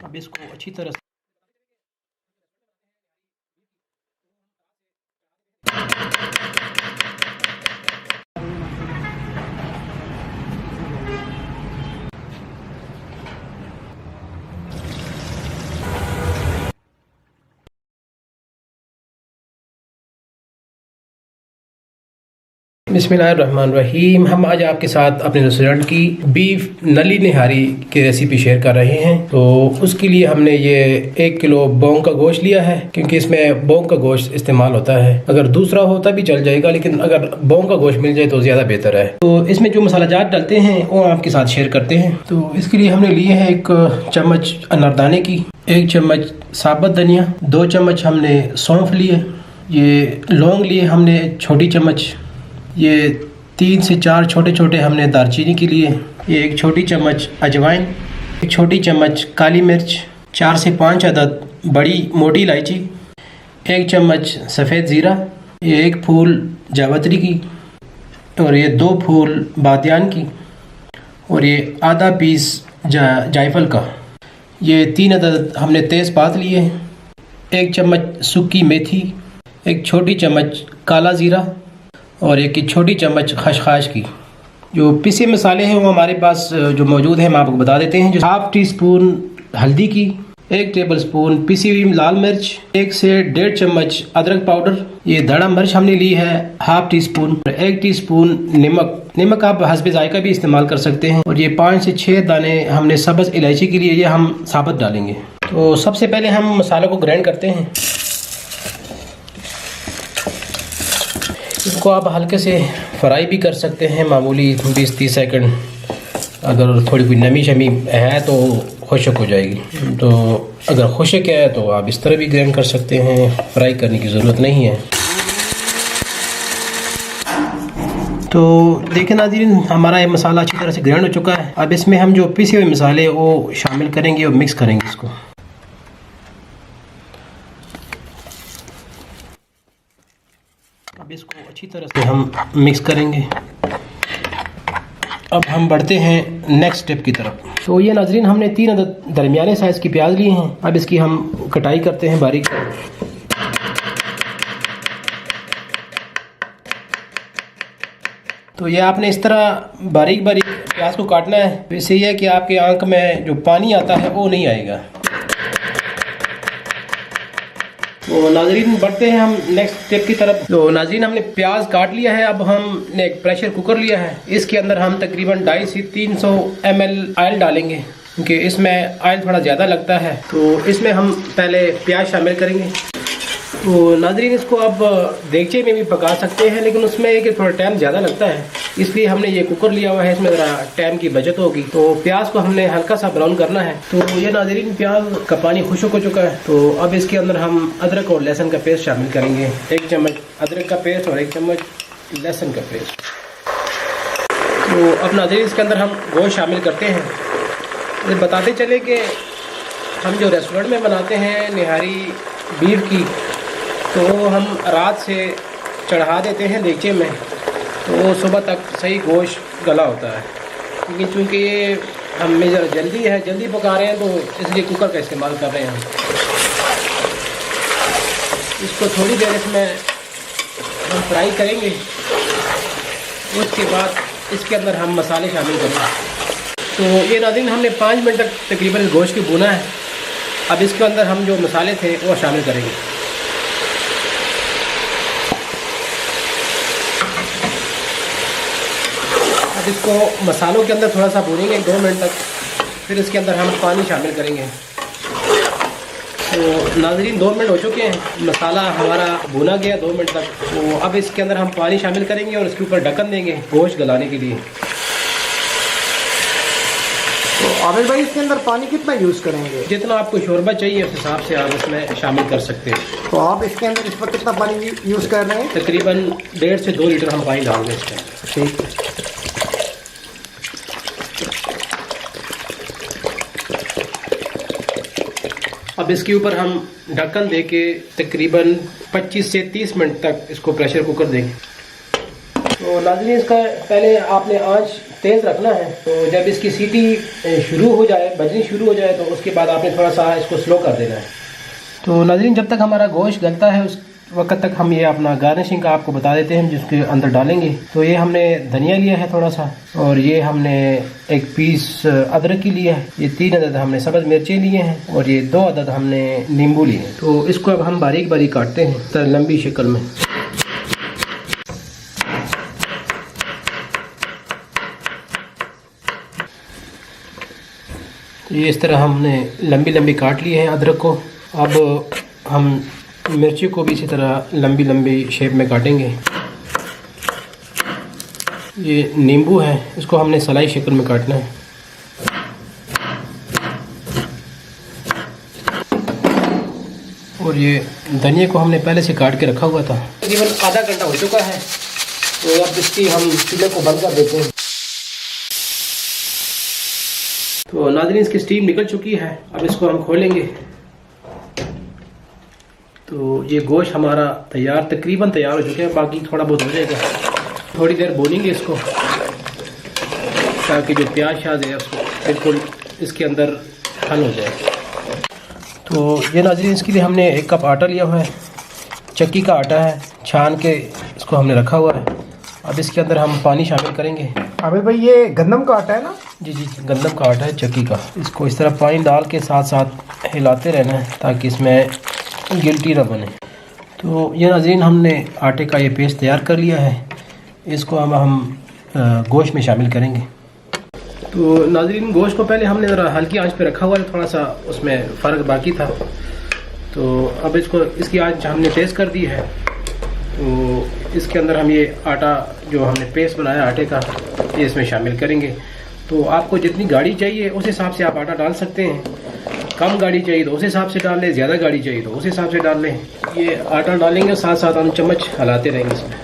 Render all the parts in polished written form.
अब इसको अच्छी तरह से बिस्मिल्लाहिर्रहमानिर्रहीम। हम आज आपके साथ अपने रेस्टोरेंट की बीफ नली निहारी की रेसिपी शेयर कर रहे हैं। तो उसके लिए हमने ये 1 किलो बोंग का गोश्त लिया है, क्योंकि इसमें बोंग का गोश्त इस्तेमाल होता है। अगर दूसरा होता भी चल जाएगा, लेकिन अगर बोंग का गोश्त मिल जाए तो ज़्यादा बेहतर है। तो इसमें जो मसाला जात डालते हैं वो आपके साथ शेयर करते हैं। तो इसके लिए हमने लिए हैं 1 चम्मच अनारदाने की, 1 चम्मच साबुत धनिया, 2 चम्मच हमने सौंफ लिए, ये लौंग लिए हमने छोटी चम्मच, ये 3 से 4 छोटे छोटे हमने दालचीनी के लिए, ये 1 छोटी चम्मच अजवाइन, 1 छोटी चम्मच काली मिर्च, 4 से 5 अदद बड़ी मोटी इलायची, 1 चम्मच सफ़ेद ज़ीरा, ये 1 फूल जावित्री की, और ये 2 फूल बादियान की, और ये आधा पीस जायफल का, ये 3 अदद हमने तेज़पात लिए, 1 चम्मच सूखी मेथी, 1 छोटी चम्मच काला ज़ीरा, और 1 छोटी चम्मच खसखस की। जो पिसे मसाले हैं वो हमारे पास जो मौजूद हैं हम आपको बता देते हैं। जो 1/2 टीस्पून हल्दी की, 1 टेबलस्पून पिसी हुई लाल मिर्च, 1 से 1.5 चम्मच अदरक पाउडर, ये धड़ा मिर्च हमने ली है 1/2 टीस्पून, 1 टीस्पून नमक आप हस्बे जायका भी इस्तेमाल कर सकते हैं, और ये 5 से 6 दाने हमने सब्ज़ इलायची के लिए ये हम साबुत डालेंगे। तो सबसे पहले हम मसालों को ग्राइंड करते हैं। इसको आप हल्के से फ्राई भी कर सकते हैं, मामूली 20-30 सेकंड। अगर थोड़ी कोई नमी शमी है तो खुश्क हो जाएगी। तो अगर खुश्क है तो आप इस तरह भी ग्राइंड कर सकते हैं, फ्राई करने की ज़रूरत नहीं है। तो देखें नाज़रीन, हमारा ये मसाला अच्छी तरह से ग्राइंड हो चुका है। अब इसमें हम जो पिसे हुए मसाले वो शामिल करेंगे और मिक्स करेंगे इसको। अब इसको अच्छी तरह से हम मिक्स करेंगे। अब हम बढ़ते हैं नेक्स्ट स्टेप की तरफ। तो ये नाजरीन, हमने 3 अदद दरमियाने साइज़ की प्याज ली हैं। अब इसकी हम कटाई करते हैं बारीक। तो ये आपने इस तरह बारीक बारीक प्याज को काटना है। तो इससे यह है कि आपके आंख में जो पानी आता है वो नहीं आएगा। तो नाजरीन, बढ़ते हैं हम नेक्स्ट स्टेप की तरफ। तो नाजरीन, हमने प्याज काट लिया है। अब हमने एक प्रेशर कुकर लिया है। इसके अंदर हम तकरीबन 250 से 300 ml ऑयल डालेंगे, क्योंकि इसमें ऑयल थोड़ा ज़्यादा लगता है। तो इसमें हम पहले प्याज शामिल करेंगे। तो नाजरीन, इसको आप देगचे में भी पका सकते हैं, लेकिन उसमें एक थोड़ा टाइम ज़्यादा लगता है, इसलिए हमने ये कुकर लिया हुआ है। इसमें ज़रा टाइम की बचत होगी। तो प्याज को हमने हल्का सा ब्राउन करना है। तो ये नाजरीन, प्याज का पानी खुश्क हो चुका है। तो अब इसके अंदर हम अदरक और लहसुन का पेस्ट शामिल करेंगे। 1 चम्मच अदरक का पेस्ट और 1 चम्मच लहसुन का पेस्ट। तो अब नाजरीन, इसके अंदर हम गोश्त शामिल करते हैं। ये बताते चले कि हम जो रेस्टोरेंट में बनाते हैं निहारी बीफ की, तो हम रात से चढ़ा देते हैं देगचे में, तो सुबह तक सही गोश्त गला होता है। क्योंकि चूँकि ये हमें ज़रा जल्दी पका रहे हैं, तो इसलिए कुकर का इस्तेमाल कर रहे हैं हम। इसको थोड़ी देर इसमें हम फ्राई करेंगे। उसके बाद इसके अंदर हम मसाले शामिल करेंगे। तो ये नाज़रीन, हमने 5 मिनट तक तकरीबन गोश्त की भुना है। अब इसके अंदर हम जो मसाले थे वो शामिल करेंगे। अब इसको मसालों के अंदर थोड़ा सा भूनेंगे 2 मिनट तक। फिर इसके अंदर हम पानी शामिल करेंगे। तो नाजरीन, 2 मिनट हो चुके हैं, मसाला हमारा भुना गया 2 मिनट तक। तो अब इसके अंदर हम पानी शामिल करेंगे और इसके ऊपर ढक्कन देंगे गोश्त गलाने के लिए। तो आबिद भाई, इसके अंदर पानी कितना यूज़ करेंगे? जितना आपको शोरबा चाहिए उस हिसाब से आप इसमें शामिल कर सकते हैं। तो आप इसके अंदर इस वक्त कितना पानी यूज़ कर रहे हैं? तकरीबन 1.5 से 2 लीटर हम पानी डालेंगे इसके अंदर। ठीक है। अब इसके ऊपर हम ढक्कन देके तकरीबन 25 से 30 मिनट तक इसको प्रेशर कुकर देंगे। तो नाज़रीन, इसका पहले आपने आंच तेज़ रखना है। तो जब इसकी सीटी शुरू हो जाए, बजनी शुरू हो जाए, तो उसके बाद आपने थोड़ा सा इसको स्लो कर देना है। तो नाज़रीन, जब तक हमारा गोश्त गलता है उस वक्त तक हम ये अपना गार्निशिंग का आपको बता देते हैं जिसके अंदर डालेंगे। तो ये हमने धनिया लिया है थोड़ा सा, और ये हमने एक पीस अदरक की लिया है, ये 3 अदद हमने सब्ज़ मिर्चें लिए हैं, और ये 2 अदद हमने नींबू लिए हैं। तो इसको अब हम बारीक बारीक काटते हैं तरह लंबी शक्ल में। ये इस तरह हमने लंबी लंबी काट लिए हैं अदरक को। अब हम मिर्ची को भी इसी तरह लंबी लंबी शेप में काटेंगे। ये नींबू है, इसको हमने सलाई शक्ल में काटना है। और ये धनिया को हमने पहले से काट के रखा हुआ था। तकरीबन आधा घंटा हो चुका है, तो अब इसकी हम चूल्हे को बंद कर देते हैं। तो नाज़रीन, इसकी स्टीम निकल चुकी है, अब इसको हम खोलेंगे। तो ये गोश्त हमारा तैयार, तकरीबन तैयार हो चुका है, बाकी थोड़ा बहुत हो जाएगा। थोड़ी देर भूनेंगे इसको ताकि जो प्याज शाज है उसको बिल्कुल इसके अंदर हल हो जाए। तो ये नाज़रीन, इसके लिए हमने 1 कप आटा लिया हुआ है, चक्की का आटा है, छान के इसको हमने रखा हुआ है। अब इसके अंदर हम पानी शामिल करेंगे। आबिद भाई, ये गंदम का आटा है ना? जी जी, गंदम का आटा है, चक्की का। इसको इस तरह पानी डाल के साथ साथ हिलाते रहना है ताकि इसमें गिल्टी ना बने। तो ये नाज़रीन, हमने आटे का ये पेस्ट तैयार कर लिया है, इसको हम गोश्त में शामिल करेंगे। तो नाज़रीन, गोश्त को पहले हमने ज़रा हल्की आंच पे रखा हुआ है, थोड़ा सा उसमें फ़र्क बाकी था। तो अब इसकी आंच हमने तेज़ कर दी है। तो इसके अंदर हम ये आटा जो हमने पेस्ट बनाया आटे का, ये इसमें शामिल करेंगे। तो आपको जितनी गाढ़ी चाहिए उस हिसाब से आप आटा डाल सकते हैं। कम गाढ़ी चाहिए तो उस हिसाब से डाल लें, ज़्यादा गाढ़ी चाहिए तो उस हिसाब से डाल लें। ये आटा डालेंगे, साथ साथ हम चम्मच हिलाते रहेंगे इसमें।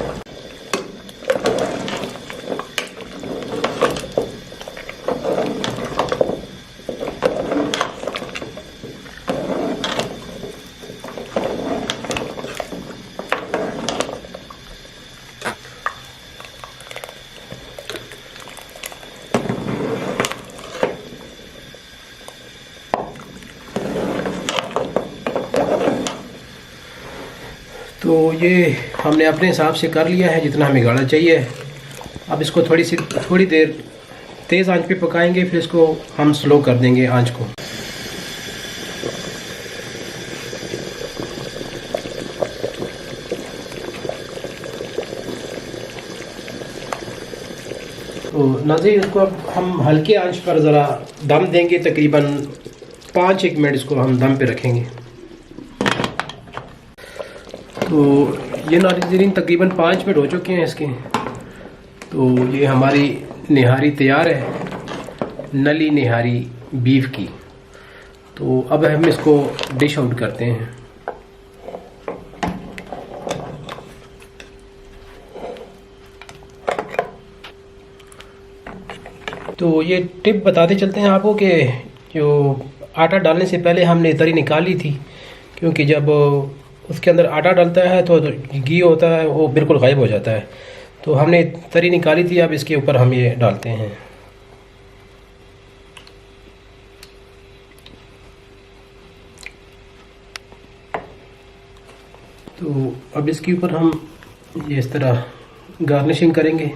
तो ये हमने अपने हिसाब से कर लिया है जितना हमें गाढ़ा चाहिए। अब इसको थोड़ी देर तेज़ आंच पे पकाएंगे, फिर इसको हम स्लो कर देंगे आंच को। तो नाज़रीन, इसको अब हम हल्के आंच पर ज़रा दम देंगे, तकरीबन 5-1 मिनट इसको हम दम पे रखेंगे। तो ये नाज़रीन, तकरीबन 5 मिनट हो चुके हैं इसके। तो ये हमारी निहारी तैयार है, नली निहारी बीफ की। तो अब हम इसको डिश आउट करते हैं। तो ये टिप बताते चलते हैं आपको कि जो आटा डालने से पहले हमने तरी निकाली थी, क्योंकि जब उसके अंदर आटा डलता है तो घी होता है वो बिल्कुल गायब हो जाता है। तो हमने तरी निकाली थी, अब इसके ऊपर हम ये डालते हैं। तो अब इसके ऊपर हम ये इस तरह गार्निशिंग करेंगे।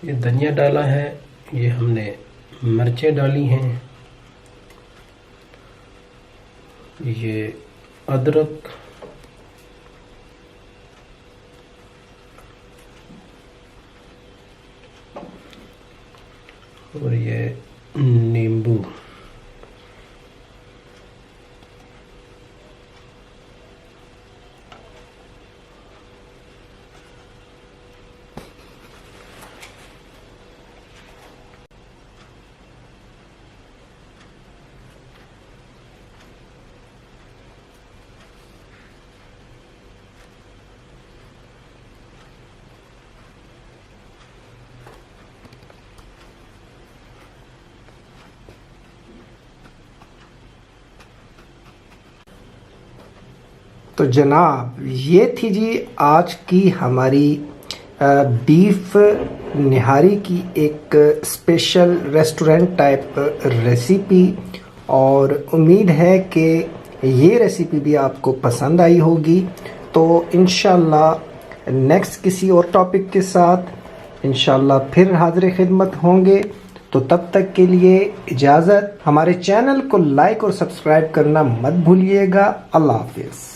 ये धनिया डाला है, ये हमने मिर्चें डाली हैं, ये अदरक, और ये नींबू। तो जनाब ये थी जी आज की हमारी बीफ निहारी की एक स्पेशल रेस्टोरेंट टाइप रेसिपी, और उम्मीद है कि ये रेसिपी भी आपको पसंद आई होगी। तो इंशाल्लाह नेक्स्ट किसी और टॉपिक के साथ इंशाल्लाह फिर हाजिर खिदमत होंगे। तो तब तक के लिए इजाज़त। हमारे चैनल को लाइक और सब्सक्राइब करना मत भूलिएगा। अल्लाह हाफिज़।